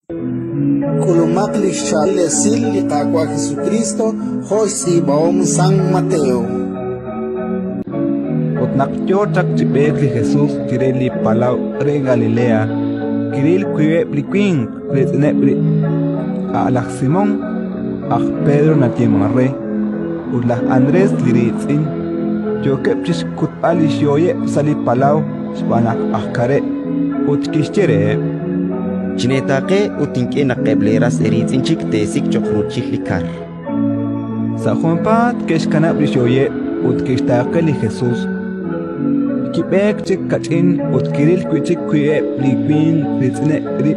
Kulumakli shale silli kakwa Jesucristo, Jose baom San Mateo. Otnakyochak chipekli Jesús tireli palau re Galilea, kiril kuiepli queen, retnepli alak Simón, Pedro natiemare, ulah Andrés liritzin, yokepchis kutali shoye sali palau, spanak akare, utkistere. Chinetake utinke na qebleras eritinchik tesik chokruchik likar. Sa Juanpat keshkana brishoye utkishtake li Jesús. Kipek chik kachin utkiril kuichik kuye liquin ritzne ri.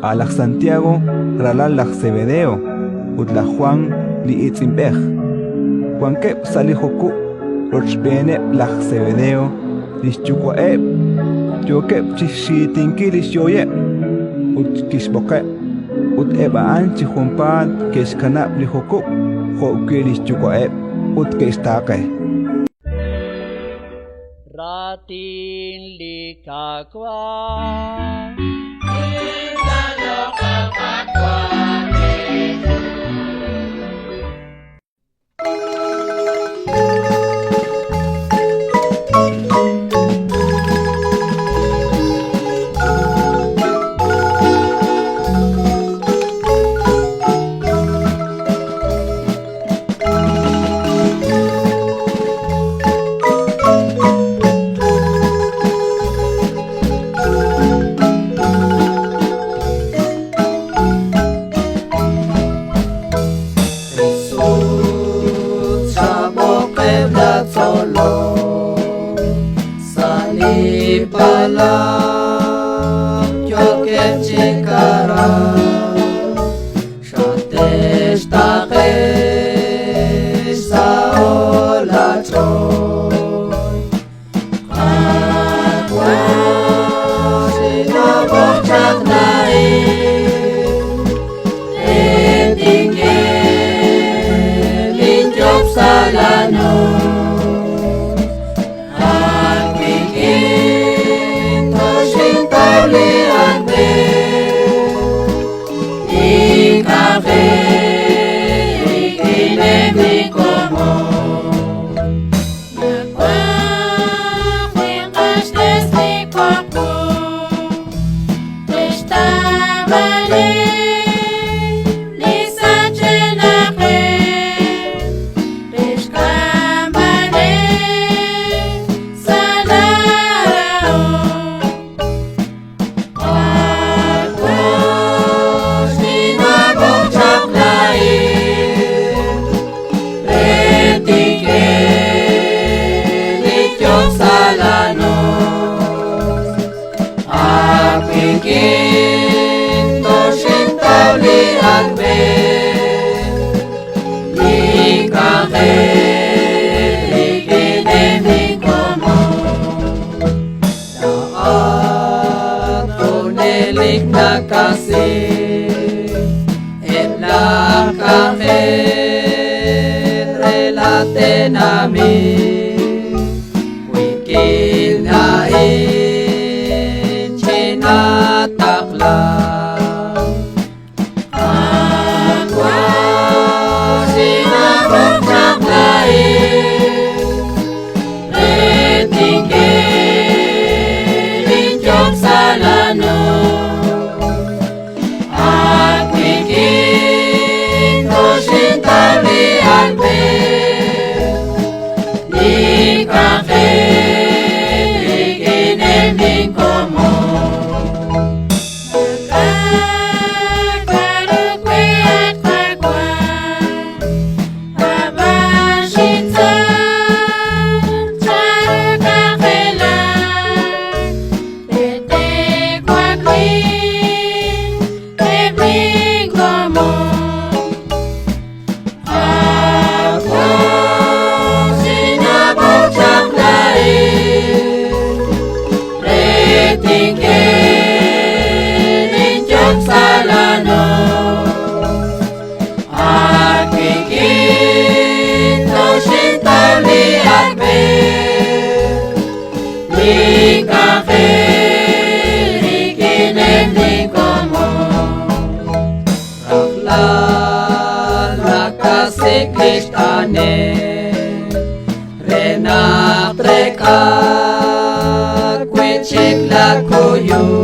Alak Santiago ralalak Zebedeo utla Juan li itzimpej. Juan kep sali joku rochbene lak Zebedeo lischukwaeb. Yo kep chishitinki lishoye. Ut kisboke ut eba anchi Juanpat keshkanap li joku jokilis chukoeb ut kestake ratin likakwa Ni café, ni quien ni como. kwechek la koyo